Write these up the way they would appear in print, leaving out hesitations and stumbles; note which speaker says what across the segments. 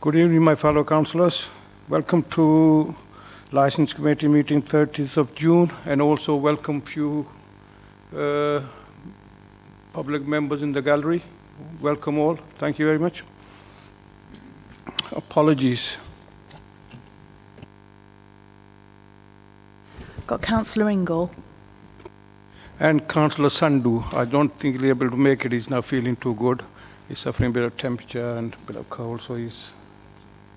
Speaker 1: Good evening, my fellow councillors. Welcome to Licence Committee meeting 30th of June, and also welcome few public members in the gallery. Welcome all. Thank you very much. Apologies.
Speaker 2: Got Councillor Ingle.
Speaker 1: And Councillor Sandhu. I don't think he'll be able to make it. He's not feeling too good. He's suffering a bit of temperature and a bit of cold, so he's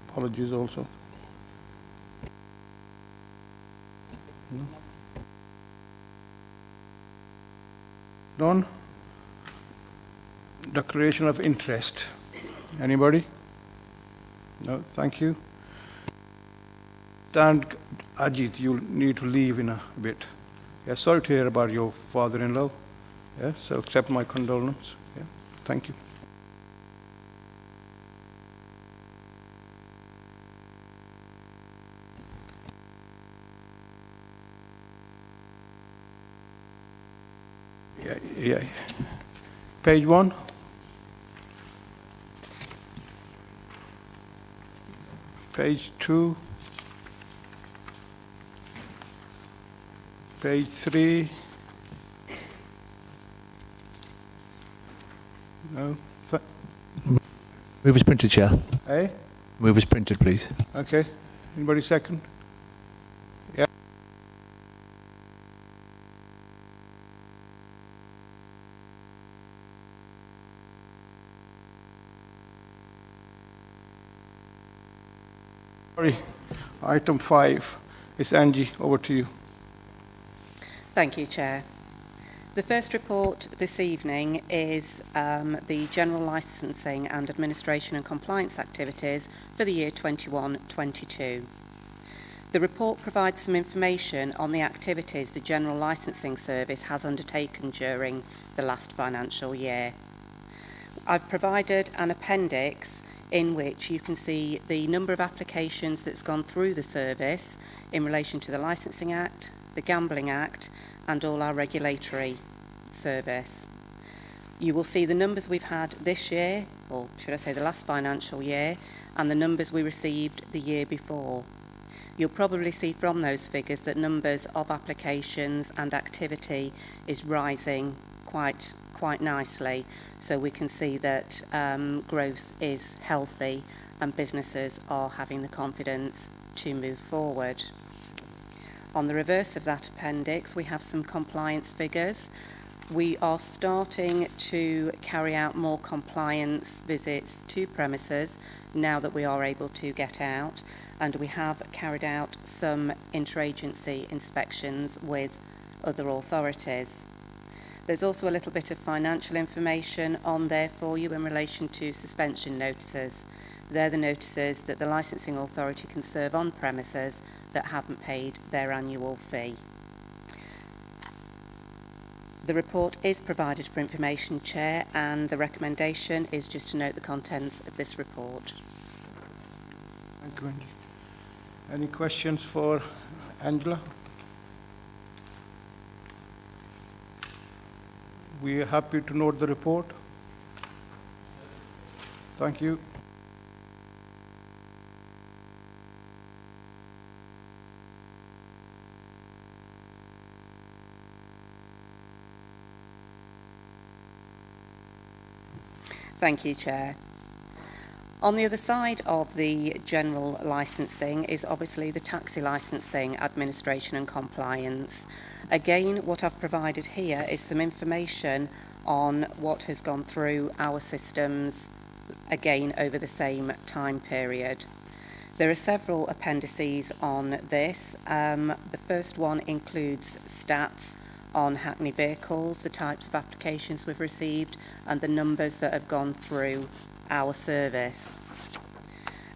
Speaker 1: apologies also. No? Done? Declaration of interest. Anybody? No, thank you. And Ajit, you'll need to leave in a bit. Yeah, sorry to hear about your father-in-law. Yeah, so accept my condolence. Yeah, thank you. Yeah. Page 1. Page 2. Page 3. No.
Speaker 3: Move as printed, Chair.
Speaker 1: Eh?
Speaker 3: Move as printed, please.
Speaker 1: Okay. Anybody second? Yeah. Sorry. Item 5. It's Angie. Over to you.
Speaker 4: Thank you, Chair. The first report this evening is the general licensing and administration and compliance activities for the year 21-22. The report provides some information on the activities the General Licensing Service has undertaken during the last financial year. I've provided an appendix in which you can see the number of applications that's gone through the service in relation to the Licensing Act, the Gambling Act, and all our regulatory service. You will see the numbers we've had this year, or should I say the last financial year, and the numbers we received the year before. You'll probably see from those figures that numbers of applications and activity is rising quite nicely, so we can see that growth is healthy and businesses are having the confidence to move forward. On the reverse of that appendix, we have some compliance figures. We are starting to carry out more compliance visits to premises now that we are able to get out, and we have carried out some interagency inspections with other authorities. There's also a little bit of financial information on there for you in relation to suspension notices. They're the notices that the licensing authority can serve on premises that haven't paid their annual fee. The report is provided for information, Chair, and the recommendation is just to note the contents of this report.
Speaker 1: Thank you, Angie. Any questions for Angela? We are happy to note the report. Thank you.
Speaker 4: Thank you, Chair. On the other side of the general licensing is obviously the taxi licensing, administration and compliance. Again, what I've provided here is some information on what has gone through our systems, again, over the same time period. There are several appendices on this. The first one includes stats on Hackney vehicles, the types of applications we've received and the numbers that have gone through our service.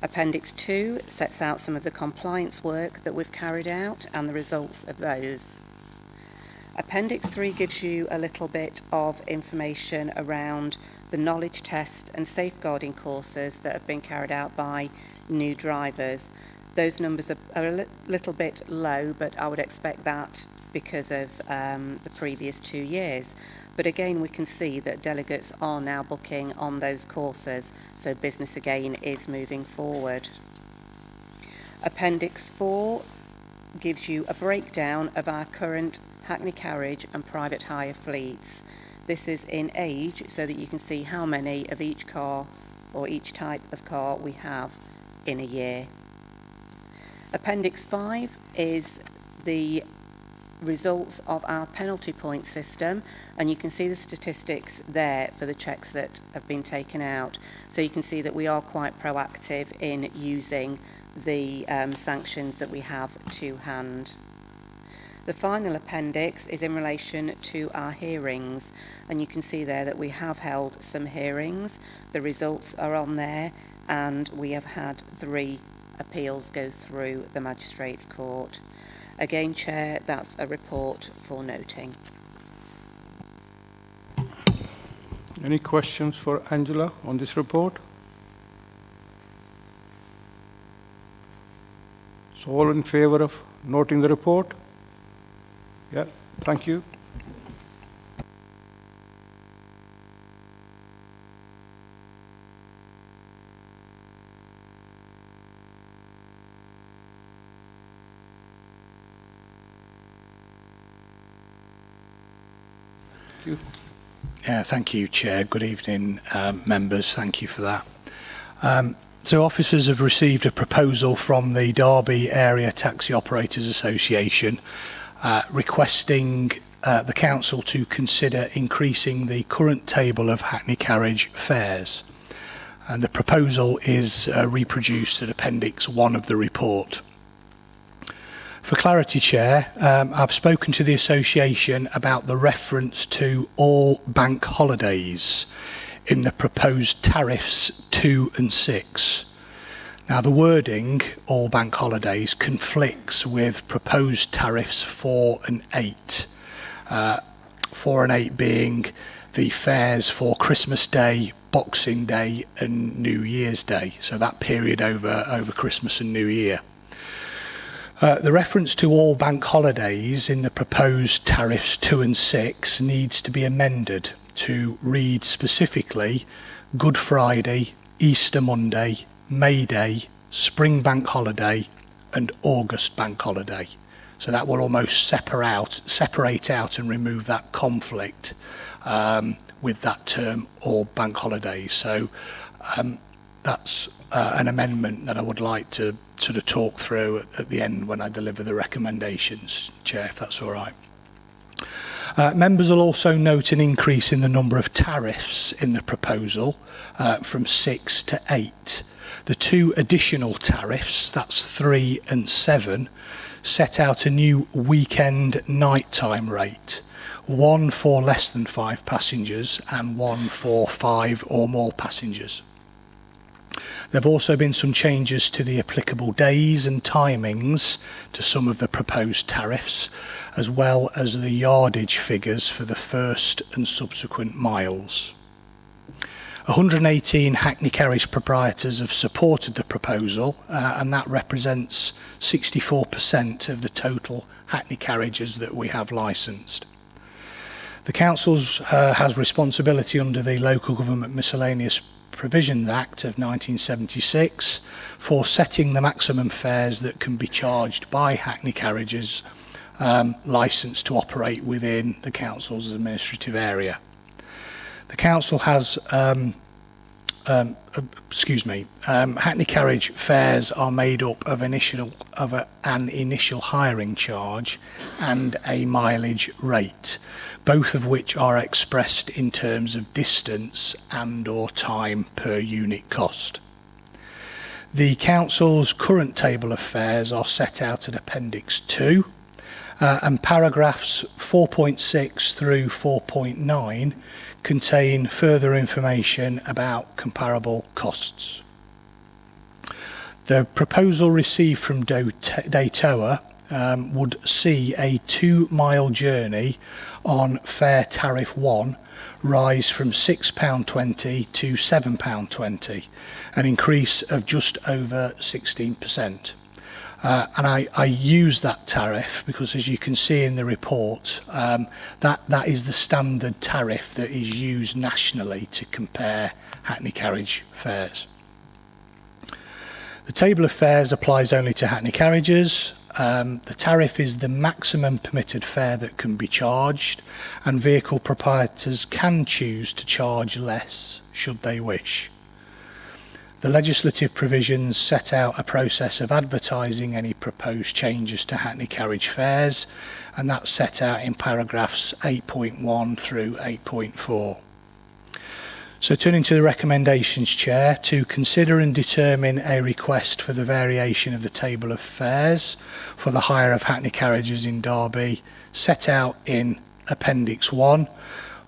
Speaker 4: Appendix 2 sets out some of the compliance work that we've carried out and the results of those. Appendix 3 gives you a little bit of information around the knowledge test and safeguarding courses that have been carried out by new drivers. Those numbers are a little bit low, but I would expect that because of the previous 2 years. But again, we can see that delegates are now booking on those courses, so business again is moving forward. Appendix 4 gives you a breakdown of our current Hackney carriage and private hire fleets. This is in age, so that you can see how many of each car or each type of car we have in a year. Appendix 5 is the results of our penalty point system, and you can see the statistics there for the checks that have been taken out. So you can see that we are quite proactive in using the sanctions that we have to hand. The final appendix is in relation to our hearings, and you can see there that we have held some hearings. The results are on there, and we have had 3 appeals go through the Magistrates' Court. Again, Chair, that's a report for noting.
Speaker 1: Any questions for Angela on this report? So all in favour of noting the report? Yeah, thank you. Thank you.
Speaker 2: Yeah, thank you, Chair. Good evening, members. Thank you for that. So officers have received a proposal from the Derby Area Taxi Operators Association requesting the council to consider increasing the current table of Hackney carriage fares. And the proposal is reproduced at Appendix 1 of the report. For clarity, Chair, I've spoken to the association about the reference to all bank holidays in the proposed tariffs 2 and 6. Now, the wording, all bank holidays, conflicts with proposed tariffs 4 and 8. 4 and 8 being the fares for Christmas Day, Boxing Day and New Year's Day, so that period over Christmas and New Year. The reference to all bank holidays in the proposed tariffs 2 and 6 needs to be amended to read specifically Good Friday, Easter Monday, May Day, Spring Bank Holiday and August Bank Holiday. So that will almost separate out and remove that conflict with that term, all bank holidays. So that's an amendment that I would like to sort of talk through at the end when I deliver the recommendations, Chair, if that's all right. Members will also note an increase in the number of tariffs in the proposal from 6 to 8. The 2 additional tariffs, that's 3 and 7, set out a new weekend nighttime rate, one for less than 5 passengers and one for 5 or more passengers. There have also been some changes to the applicable days and timings to some of the proposed tariffs, as well as the yardage figures for the first and subsequent miles. 118 Hackney carriage proprietors have supported the proposal, and that represents 64% of the total Hackney carriages that we have licensed. The Council has responsibility under the Local Government Miscellaneous Provisions Act of 1976 for setting the maximum fares that can be charged by Hackney carriages licensed to operate within the Council's administrative area. The Council has Hackney carriage fares are made up of an initial hiring charge and a mileage rate, both of which are expressed in terms of distance and or time per unit cost. The Council's current table of fares are set out at Appendix 2, and paragraphs 4.6 through 4.9 contain further information about comparable costs. The proposal received from Daytoa would see a 2-mile journey on fare tariff 1 rise from £6.20 to £7.20, an increase of just over 16%. And I use that tariff because, as you can see in the report, that is the standard tariff that is used nationally to compare Hackney carriage fares. The table of fares applies only to Hackney carriages. The tariff is the maximum permitted fare that can be charged, and vehicle proprietors can choose to charge less should they wish. The legislative provisions set out a process of advertising any proposed changes to Hackney carriage fares, and that's set out in paragraphs 8.1 through 8.4. So turning to the recommendations, Chair, to consider and determine a request for the variation of the table of fares for the hire of Hackney carriages in Derby, set out in Appendix 1,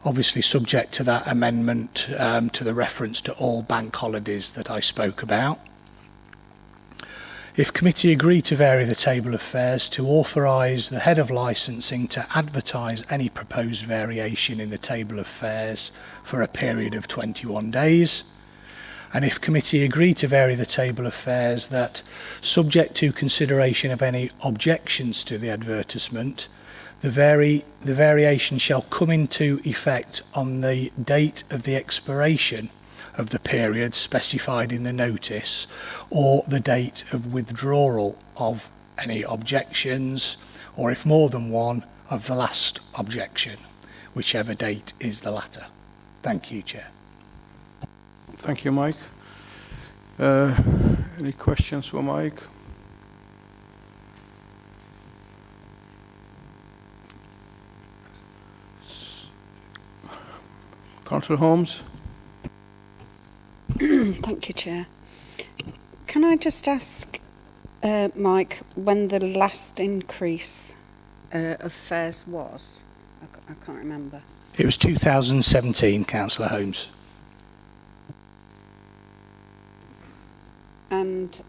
Speaker 2: obviously subject to that amendment to the reference to all bank holidays that I spoke about. If committee agree to vary the table of fares, to authorise the head of licensing to advertise any proposed variation in the table of fares for a period of 21 days. And if committee agree to vary the table of fares, that, subject to consideration of any objections to the advertisement, the variation shall come into effect on the date of the expiration of the period specified in the notice, or the date of withdrawal of any objections, or if more than one, of the last objection, whichever date is the latter. Thank you, Chair.
Speaker 1: Thank you, Mike. Any questions for Mike? Councillor Holmes?
Speaker 5: Thank you, Chair. Can I just ask, Mike, when the last increase of fares was? I can't remember.
Speaker 2: It was 2017, Councillor Holmes.
Speaker 5: And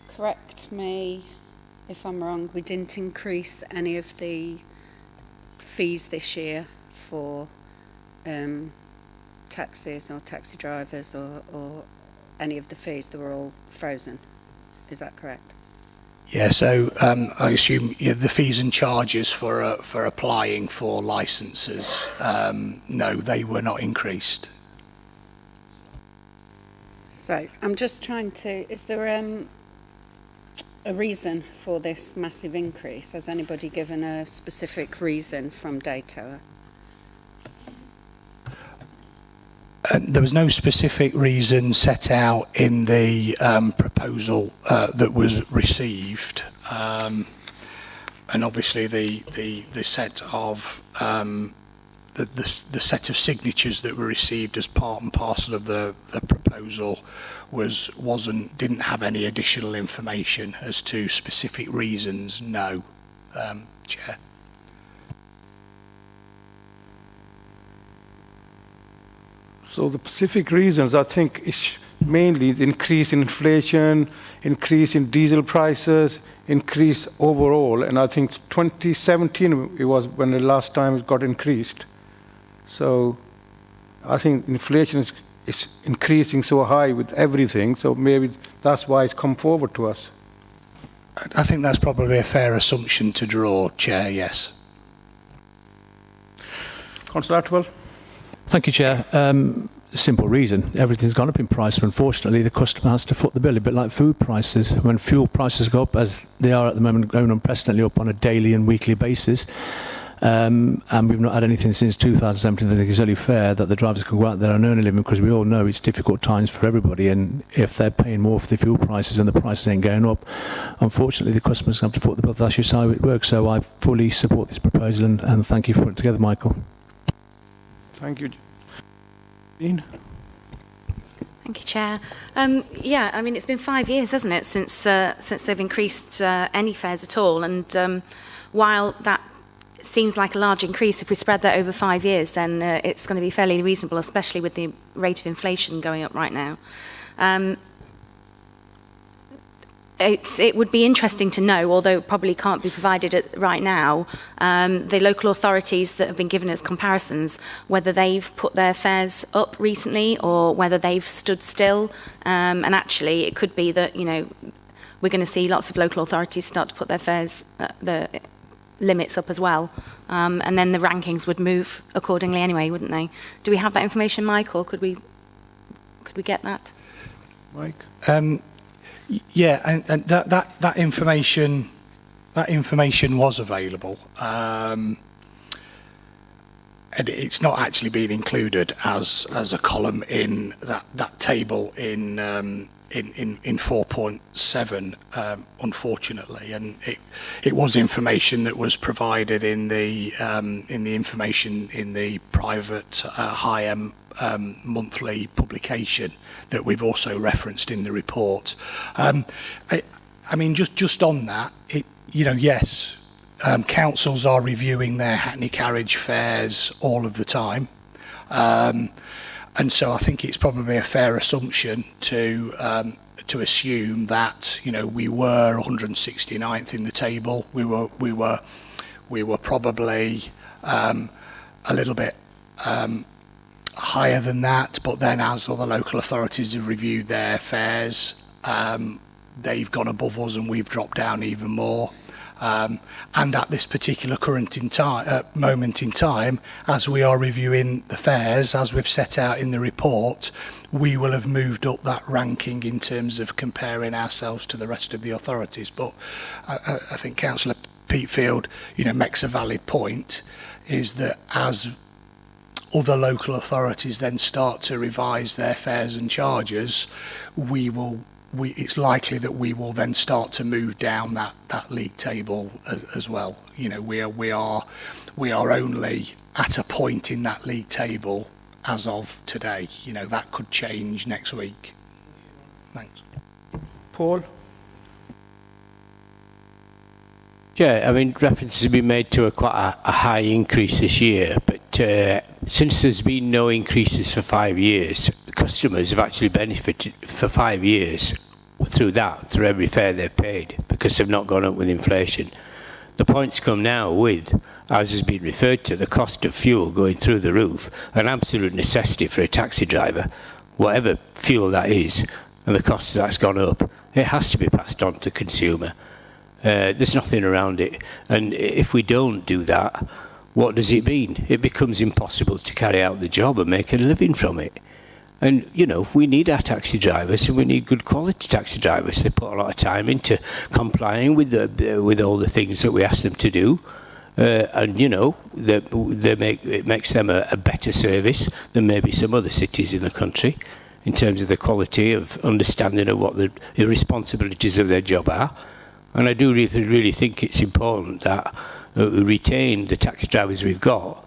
Speaker 5: correct me if I'm wrong, we didn't increase any of the fees this year for taxis or taxi drivers or any of the fees. They were all frozen. Is that correct?
Speaker 2: Yeah, so I assume the fees and charges for applying for licences, no, they were not increased.
Speaker 5: So I'm just trying to, is there a reason for this massive increase? Has anybody given a specific reason from data?
Speaker 2: There was no specific reason set out in the proposal that was received, and obviously the set of the set of signatures that were received as part and parcel of the proposal didn't have any additional information as to specific reasons. No, Chair.
Speaker 1: So the specific reasons, I think, is mainly the increase in inflation, increase in diesel prices, increase overall. And I think 2017 it was when the last time it got increased. So I think inflation is increasing so high with everything. So maybe that's why it's come forward to us.
Speaker 2: I think that's probably a fair assumption to draw, Chair, yes.
Speaker 1: Councillor Atwell?
Speaker 3: Thank you, Chair. Simple reason. Everything's gone up in price. So unfortunately, the customer has to foot the bill, a bit like food prices. When fuel prices go up, as they are at the moment, going unprecedentedly up on a daily and weekly basis, and we've not had anything since 2017 that I think is only fair that the drivers can go out there and earn a living, because we all know it's difficult times for everybody, and if they're paying more for the fuel prices and the prices ain't going up, unfortunately the customers have to foot the bill. That's just how it works. So I fully support this proposal, and thank you for putting it together, Michael.
Speaker 1: Thank you. Dean?
Speaker 6: Thank you, Chair. Yeah, I mean, it's been 5 years, hasn't it, since they've increased any fares at all. And while that seems like a large increase, if we spread that over 5 years, then it's going to be fairly reasonable, especially with the rate of inflation going up right now. It would be interesting to know, although it probably can't be provided right now, the local authorities that have been given as comparisons, whether they've put their fares up recently or whether they've stood still. And actually, it could be that, you know, we're going to see lots of local authorities start to put their fares, the limits up as well. And then the rankings would move accordingly anyway, wouldn't they? Do we have that information, Mike, or could we get that?
Speaker 1: Mike?
Speaker 2: Yeah, and that information was available, and it's not actually been included as a column in that table in 4.7, unfortunately, and it was information that was provided in the information in the private high-end monthly publication that we've also referenced in the report. I mean, just on that, yes, councils are reviewing their Hackney carriage fares all of the time. And so I think it's probably a fair assumption to assume that we were 169th in the table. We were probably a little bit higher than that. But then, as other local authorities have reviewed their fares, they've gone above us, and we've dropped down even more. And at this particular moment in time, as we are reviewing the fares, as we've set out in the report, we will have moved up that ranking in terms of comparing ourselves to the rest of the authorities. But I think Councillor Peatfield, makes a valid point, is that as other local authorities then start to revise their fares and charges, it's likely that we will then start to move down that league table as well. We are only at a point in that league table as of today. That could change next week. Thanks.
Speaker 1: Paul?
Speaker 7: Yeah, I mean, references have been made to quite a high increase this year, but since there's been no increases for 5 years, customers have actually benefited for 5 years through every fare they've paid, because they've not gone up with inflation. The points come now with, as has been referred to, the cost of fuel going through the roof, an absolute necessity for a taxi driver, whatever fuel that is, and the cost that's gone up, it has to be passed on to consumer. There's nothing around it, and if we don't do that, what does it mean? It becomes impossible to carry out the job and make a living from it. And, we need our taxi drivers, and we need good quality taxi drivers. They put a lot of time into complying with all the things that we ask them to do. And, it makes them a better service than maybe some other cities in the country in terms of the quality of understanding of what the responsibilities of their job are. And I do really think it's important that we retain the taxi drivers we've got.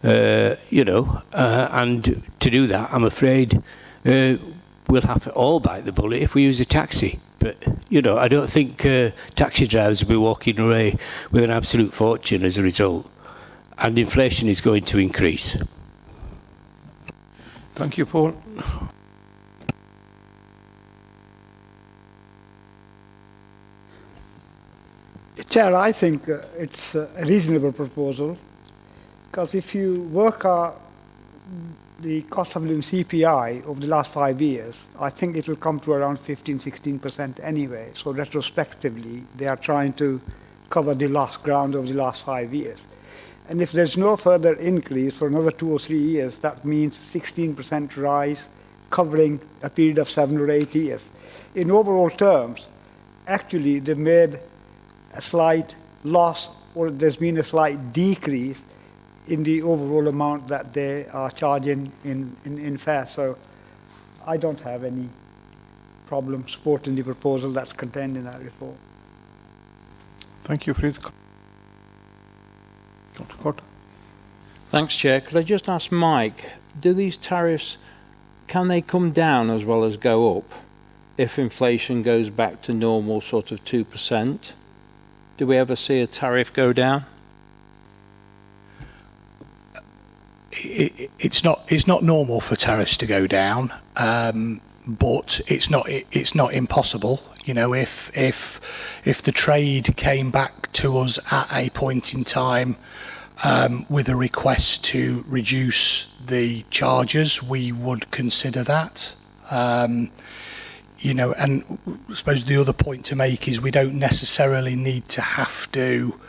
Speaker 7: And to do that, I'm afraid we'll have to all bite the bullet if we use a taxi. But, I don't think taxi drivers will be walking away with an absolute fortune as a result. And inflation is going to increase.
Speaker 1: Thank you, Paul.
Speaker 8: Chair, I think it's a reasonable proposal, because if you work out the cost of living CPI over the last 5 years, I think it will come to around 15-16% anyway. So retrospectively, they are trying to cover the lost ground over the last 5 years. And if there's no further increase for another 2 or 3 years, that means 16% rise covering a period of 7 or 8 years. In overall terms, actually, they've made a slight loss, or there's been a slight decrease in the overall amount that they are charging in fare. So I don't have any problem supporting the proposal that's contained in that report.
Speaker 1: Thank you, Fred. Dr. Cotter.
Speaker 9: Thanks, Chair. Could I just ask Mike, do these tariffs, can they come down as well as go up if inflation goes back to normal sort of 2%? Do we ever see a tariff go down?
Speaker 2: It's not normal for tariffs to go down, but it's not impossible. If the trade came back to us at a point in time with a request to reduce the charges, we would consider that. you know, and I suppose the other point to make is we don't necessarily need to have to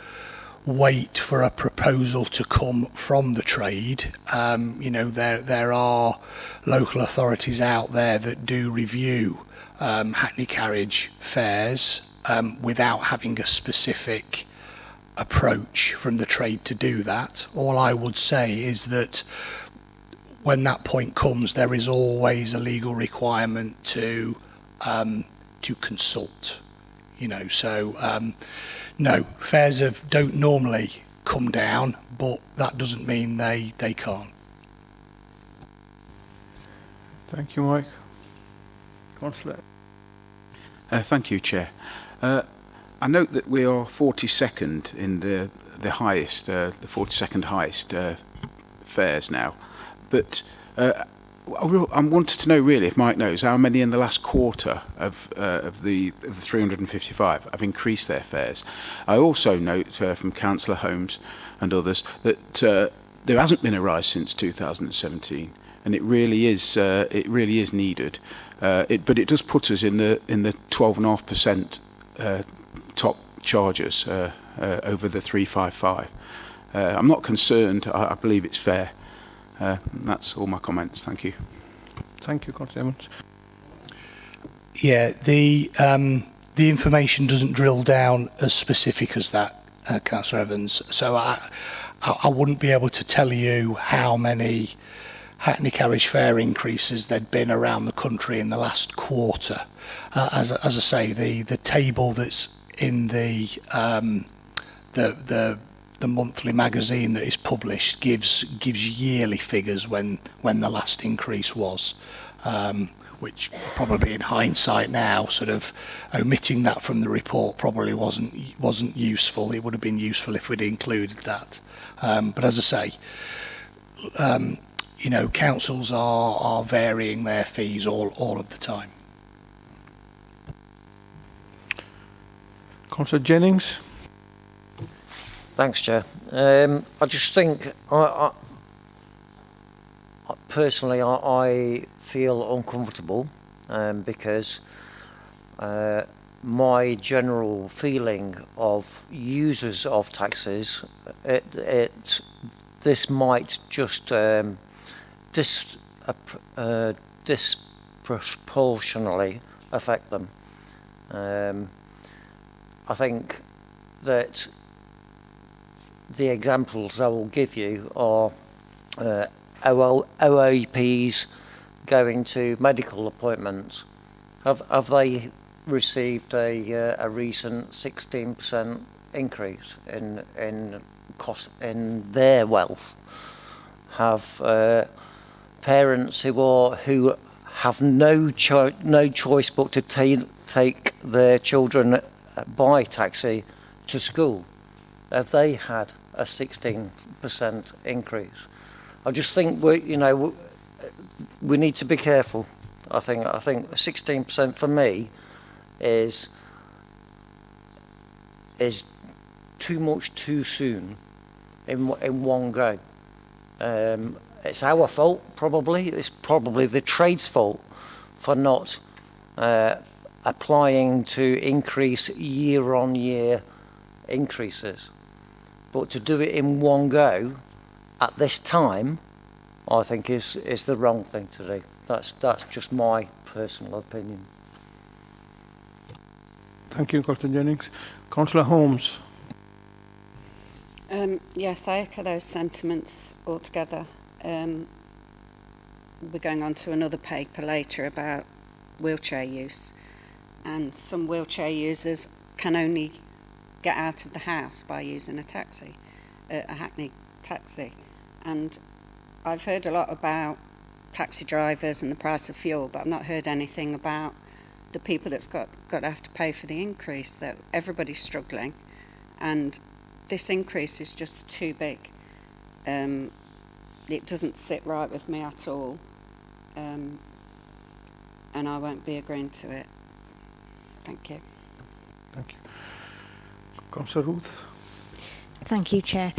Speaker 2: wait for a proposal to come from the trade. You know, there are local authorities out there that do review hackney carriage fares without having a specific approach from the trade to do that. All I would say is that when that point comes, there is always a legal requirement to consult, you know. So no, fares don't normally come down, but that doesn't mean they can't.
Speaker 1: Thank you, Mike. Councillor.
Speaker 10: Thank you, Chair. I note that we are 42nd in the highest, the 42nd highest fares now, but I wanted to know really, if Mike knows, how many in the last quarter of the 355 have increased their fares. I also note from Councillor Holmes and others that there hasn't been a rise since 2017, and it really is needed. But it does put us in the 12.5% top charges over the 355. I'm not concerned. I believe it's fair. That's all my comments. Thank you.
Speaker 1: Thank you, Councillor Evans.
Speaker 2: Yeah, the information doesn't drill down as specific as that, Councillor Evans. So I wouldn't be able to tell you how many hackney carriage fare increases there'd been around the country in the last quarter. As I say, the table that's in the monthly magazine that is published gives yearly figures when the last increase was, which probably in hindsight now, sort of omitting that from the report probably wasn't useful. It would have been useful if we'd included that. But as I say, you know, councils are varying their fees all of the time.
Speaker 1: Councillor Jennings.
Speaker 11: Thanks, Chair. I just think, I personally, I feel uncomfortable because my general feeling of users of taxis, this might just disproportionately affect them. I think that the examples I will give you are OAPs going to medical appointments. Have they received a recent 16% increase in cost in their wealth? Have parents who have no choice but to take their children by taxi to school, have they had a 16% increase? I just think we need to be careful. I think 16% for me is too much too soon in one go. It's our fault, probably. It's probably the trade's fault for not applying to increase year-on-year increases. But to do it in one go at this time, I think is the wrong thing to do. That's just my personal opinion.
Speaker 1: Thank you, Councillor Jennings. Councillor Holmes.
Speaker 5: Yes, I echo those sentiments altogether. We're going on to another paper later about wheelchair use, and some wheelchair users can only get out of the house by using a taxi, a hackney taxi. And I've heard a lot about taxi drivers and the price of fuel, but I've not heard anything about the people that's got to have to pay for the increase. That everybody's struggling, and this increase is just too big. It doesn't sit right with me at all, and I won't be agreeing to it. Thank you.
Speaker 1: Thank you. Councillor Ruth.
Speaker 12: Thank you, Chair.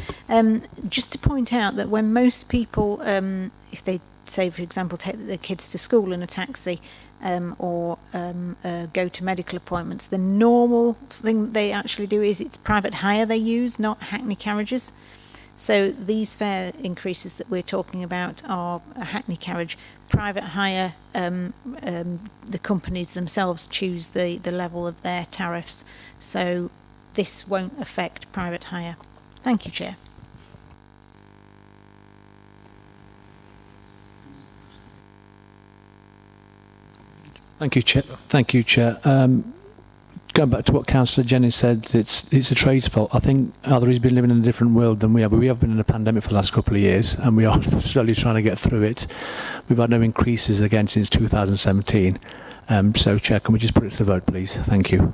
Speaker 12: Just to point out that when most people, if they say, for example, take their kids to school in a taxi, or go to medical appointments. The normal thing they actually do is it's private hire they use, not hackney carriages. So these fare increases that we're talking about are a hackney carriage. Private hire, the companies themselves choose the level of their tariffs. So this won't affect private hire. Thank you, Chair.
Speaker 3: Thank you, Chair. Thank you, Chair. Going back to what Councillor Jennings said, it's a trade's fault. I think either he's been living in a different world than we have. But we have been in a pandemic for the last couple of years, and we are slowly trying to get through it. We've had no increases again since 2017. So, Chair, can we just put it to the vote, please? Thank you.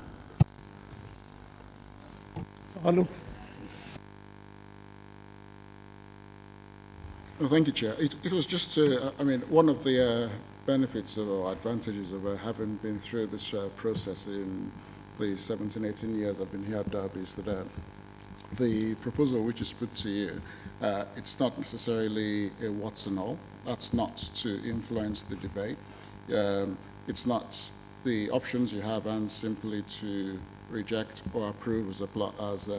Speaker 1: Hello.
Speaker 13: Well, thank you, Chair. It was just, I mean, one of the benefits or advantages of having been through this process in the 17, 18 years I've been here at Derby is that the proposal which is put to you, it's not necessarily a what's and all. That's not to influence the debate. It's not the options you have and simply to reject or approve as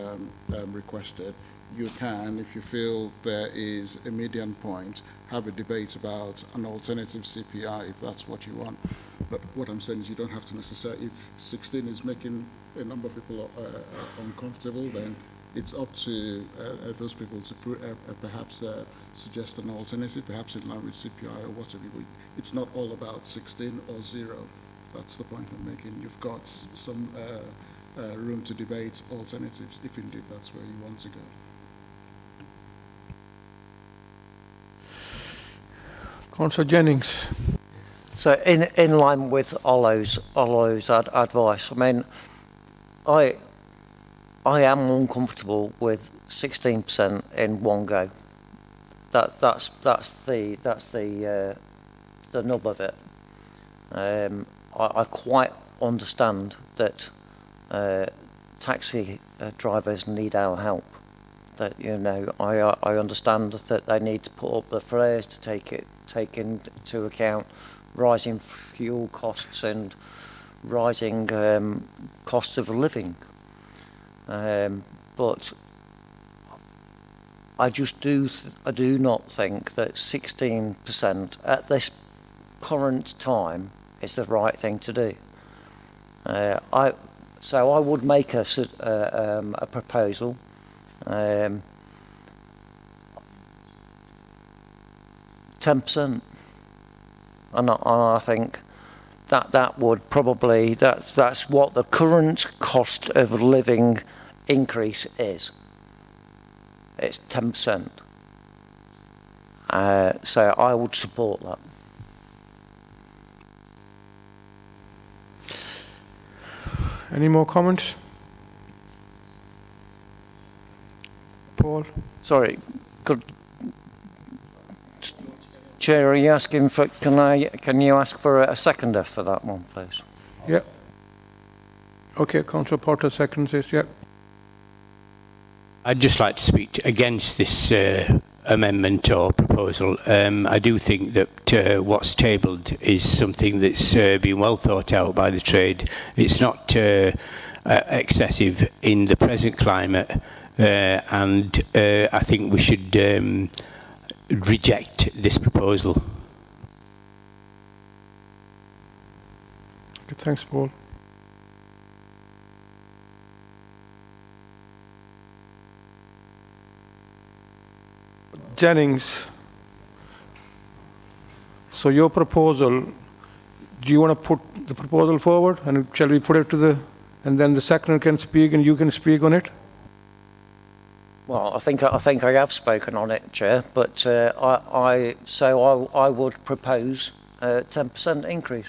Speaker 13: requested. You can, if you feel there is a median point, have a debate about an alternative CPI if that's what you want. But what I'm saying is you don't have to necessarily, if 16 is making a number of people uncomfortable, then it's up to those people to perhaps suggest an alternative, perhaps in line with CPI or whatever. It's not all about 16 or 0. That's the point I'm making. You've got some room to debate alternatives if indeed that's where you want to go.
Speaker 1: Councillor Jennings.
Speaker 11: So in line with Olo's advice, I mean, I am uncomfortable with 16% in one go. That's the nub of it. I quite understand that taxi drivers need our help. That, you know, I understand that they need to put up the fares to take into account rising fuel costs and rising cost of living. But I just do not think that 16% at this current time is the right thing to do. So I would make a proposal. 10%, and I think that would probably that's what the current cost of living increase is. It's 10%. So I would support that.
Speaker 1: Any more comments? Paul?
Speaker 11: Sorry, Chair, are you asking for? Can you ask for a seconder for that one, please?
Speaker 1: Yeah. Okay, Councillor Porter seconds this. Yeah.
Speaker 7: I'd just like to speak against this amendment or proposal. I do think that what's tabled is something that's been well thought out by the trade. It's not excessive in the present climate, and I think we should reject this proposal.
Speaker 1: Okay, thanks, Paul. Jennings, so your proposal, do you want to put the proposal forward, and shall we put it to and then the seconder can speak and you can speak on it?
Speaker 11: Well, I think I have spoken on it, Chair, but I would propose a 10% increase.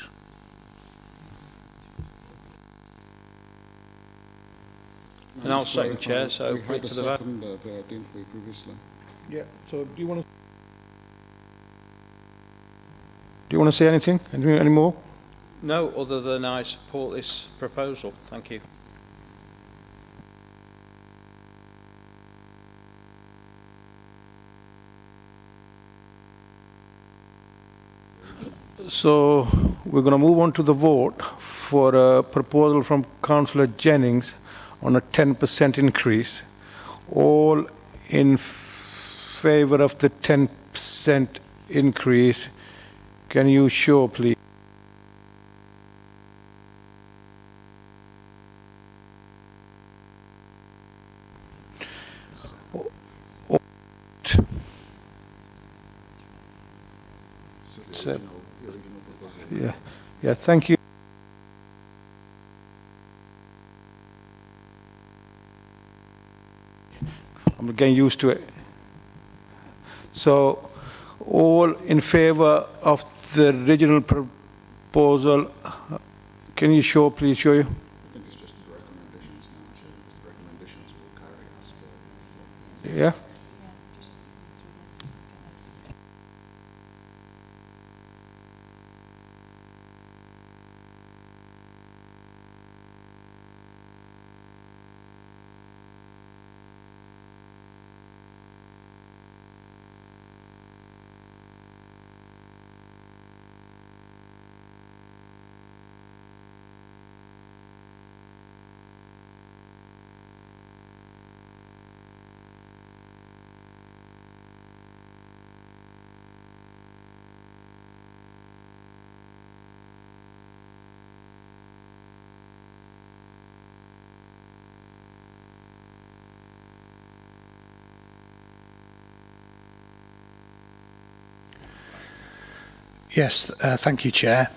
Speaker 9: And I'll second, Chair, so
Speaker 13: we had a
Speaker 9: to the vote.
Speaker 13: second there, didn't we, previously?
Speaker 1: Yeah. So do you want to say anything? Any more?
Speaker 9: No, other than I support this proposal. Thank you.
Speaker 1: So we're going to move on to the vote for a proposal from Councillor Jennings on a 10% increase. All in favour of the 10% increase, can you show, please? Yeah, thank you. I'm getting used to it. So, all in favour of the original proposal, can you show, please show you?
Speaker 13: I think it's just the recommendations now, Chair, because the recommendations will carry as per.
Speaker 1: Yeah?
Speaker 2: Yes, thank you, Chair.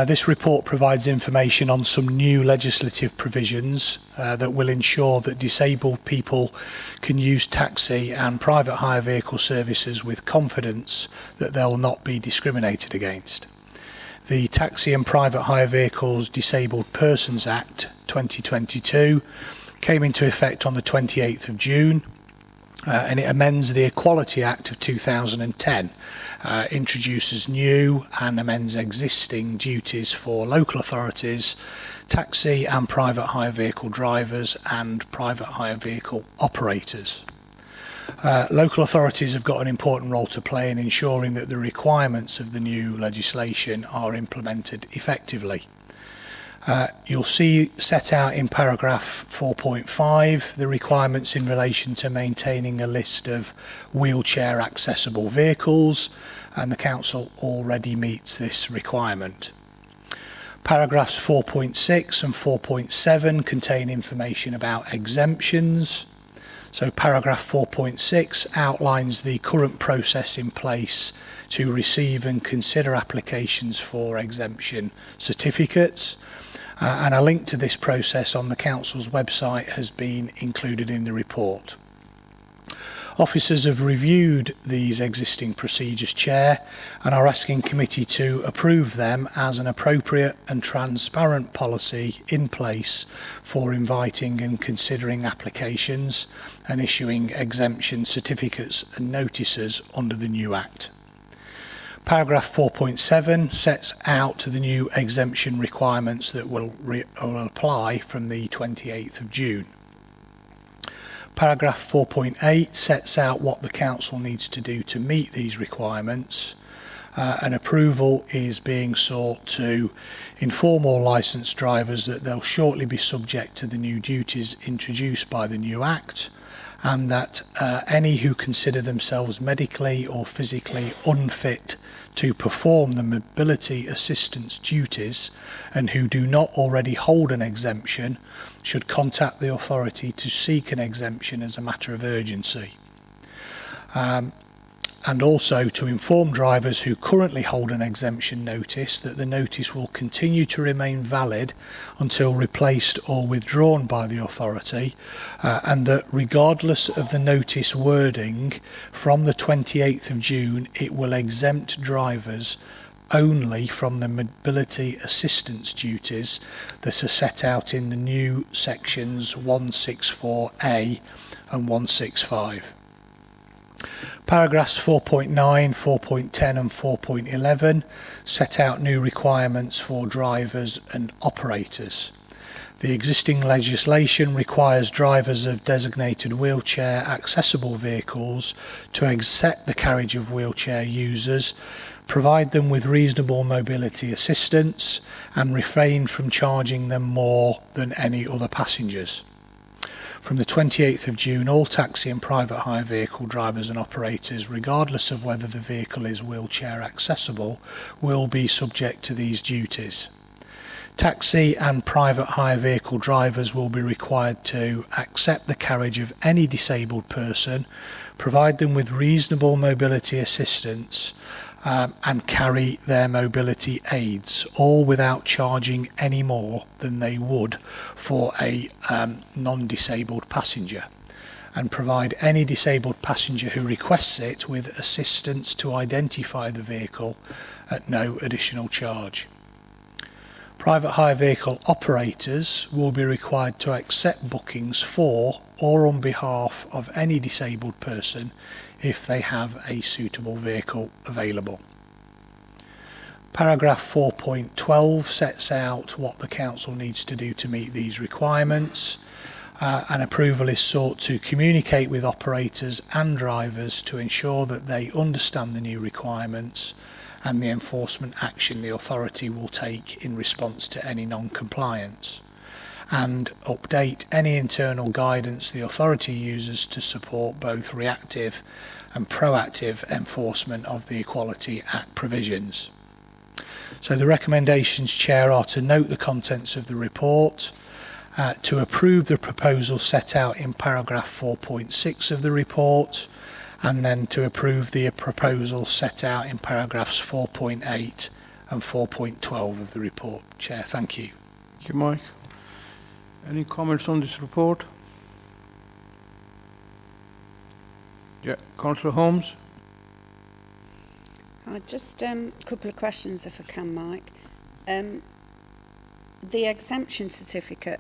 Speaker 2: This report provides information on some new legislative provisions that will ensure that disabled people can use taxi and private hire vehicle services with confidence that they will not be discriminated against. The Taxi and Private Hire Vehicles Disabled Persons Act 2022 came into effect on the 28th of June. And it amends the Equality Act of 2010, introduces new and amends existing duties for local authorities, taxi and private hire vehicle drivers and private hire vehicle operators. Local authorities have got an important role to play in ensuring that the requirements of the new legislation are implemented effectively. You'll see set out in paragraph 4.5 the requirements in relation to maintaining a list of wheelchair accessible vehicles, and the Council already meets this requirement. Paragraphs 4.6 and 4.7 contain information about exemptions. So paragraph 4.6 outlines the current process in place to receive and consider applications for exemption certificates. And a link to this process on the Council's website has been included in the report. Officers have reviewed these existing procedures, Chair, and are asking committee to approve them as an appropriate and transparent policy in place for inviting and considering applications and issuing exemption certificates and notices under the new Act. Paragraph 4.7 sets out the new exemption requirements that will apply from the 28th of June. Paragraph 4.8 sets out what the Council needs to do to meet these requirements, and approval is being sought to inform all licensed drivers that they'll shortly be subject to the new duties introduced by the new Act, and that any who consider themselves medically or physically unfit to perform the mobility assistance duties and who do not already hold an exemption should contact the authority to seek an exemption as a matter of urgency. And also to inform drivers who currently hold an exemption notice that the notice will continue to remain valid until replaced or withdrawn by the authority, and that regardless of the notice wording, from the 28th of June it will exempt drivers only from the mobility assistance duties that are set out in the new sections 164A and 165. Paragraphs 4.9, 4.10 and 4.11 set out new requirements for drivers and operators. The existing legislation requires drivers of designated wheelchair accessible vehicles to accept the carriage of wheelchair users, provide them with reasonable mobility assistance, and refrain from charging them more than any other passengers. From the 28th of June, all taxi and private hire vehicle drivers and operators, regardless of whether the vehicle is wheelchair accessible, will be subject to these duties. Taxi and private hire vehicle drivers will be required to accept the carriage of any disabled person, provide them with reasonable mobility assistance, and carry their mobility aids, all without charging any more than they would for a non-disabled passenger, and provide any disabled passenger who requests it with assistance to identify the vehicle at no additional charge. Private hire vehicle operators will be required to accept bookings for or on behalf of any disabled person if they have a suitable vehicle available. Paragraph 4.12 sets out what the Council needs to do to meet these requirements, and approval is sought to communicate with operators and drivers to ensure that they understand the new requirements and the enforcement action the authority will take in response to any non-compliance, and update any internal guidance the authority uses to support both reactive and proactive enforcement of the Equality Act provisions. So the recommendations, Chair, are to note the contents of the report, to approve the proposal set out in paragraph 4.6 of the report, and then to approve the proposal set out in paragraphs 4.8 and 4.12 of the report. Chair, thank you.
Speaker 1: Thank you, Mike. Any comments on this report? Yeah, Councillor Holmes.
Speaker 5: Just a couple of questions, if I can, Mike. The exemption certificate,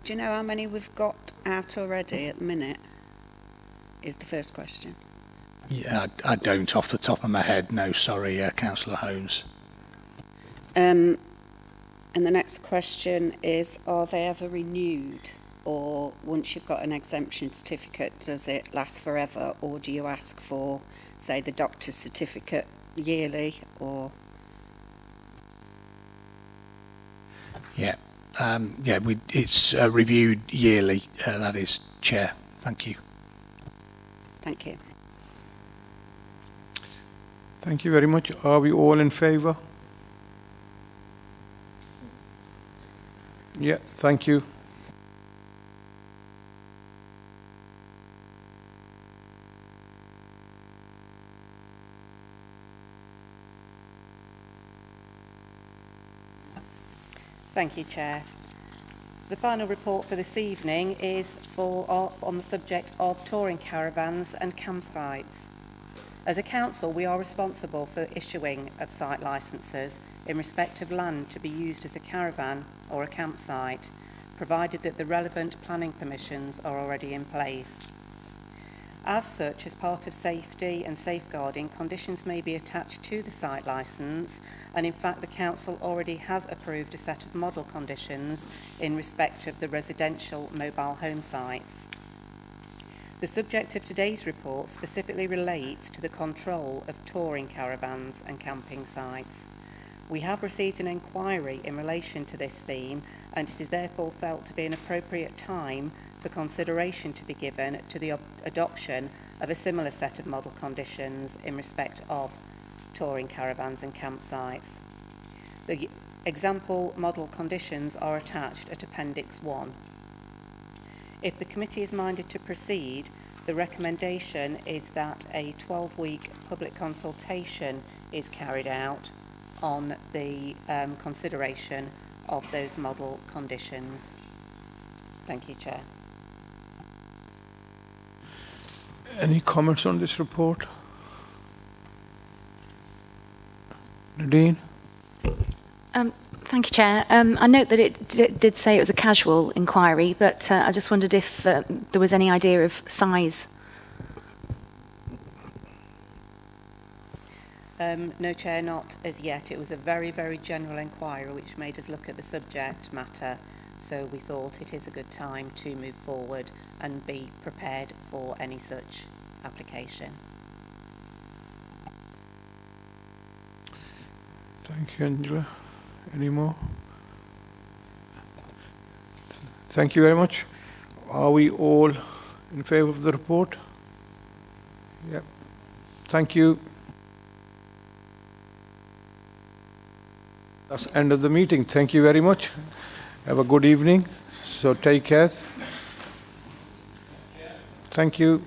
Speaker 5: do you know how many we've got out already at the minute? Is the first question.
Speaker 2: Yeah, I don't off the top of my head. No, sorry, Councillor Holmes.
Speaker 5: And the next question is, are they ever renewed? Or once you've got an exemption certificate, does it last forever? Or do you ask for, say, the doctor's certificate yearly? Or
Speaker 2: it's reviewed yearly. That is, Chair. Thank you.
Speaker 5: Thank you.
Speaker 1: Thank you very much. Are we all in favour? Yeah, thank you.
Speaker 4: Thank you, Chair. The final report for this evening is on the subject of touring caravans and campsites. As a council, we are responsible for issuing of site licences in respect of land to be used as a caravan or a campsite, provided that the relevant planning permissions are already in place. As such, as part of safety and safeguarding, conditions may be attached to the site licence, and in fact the Council already has approved a set of model conditions in respect of the residential mobile home sites. The subject of today's report specifically relates to the control of touring caravans and camping sites. We have received an inquiry in relation to this theme, and it is therefore felt to be an appropriate time for consideration to be given to the adoption of a similar set of model conditions in respect of touring caravans and campsites. The example model conditions are attached at Appendix 1. If the committee is minded to proceed, the recommendation is that a 12-week public consultation is carried out on the consideration of those model conditions. Thank you, Chair.
Speaker 1: Any comments on this report? Nadine?
Speaker 6: Thank you, Chair. I note that it did say it was a casual inquiry, but I just wondered if there was any idea of size.
Speaker 4: No, Chair, not as yet. It was a very, very general inquiry which made us look at the subject matter, so we thought it is a good time to move forward and be prepared for any such application.
Speaker 1: Thank you, Angela. Any more? Thank you very much. Are we all in favour of the report? Yep. Thank you. That's the end of the meeting. Thank you very much. Have a good evening. So take care. Thank you.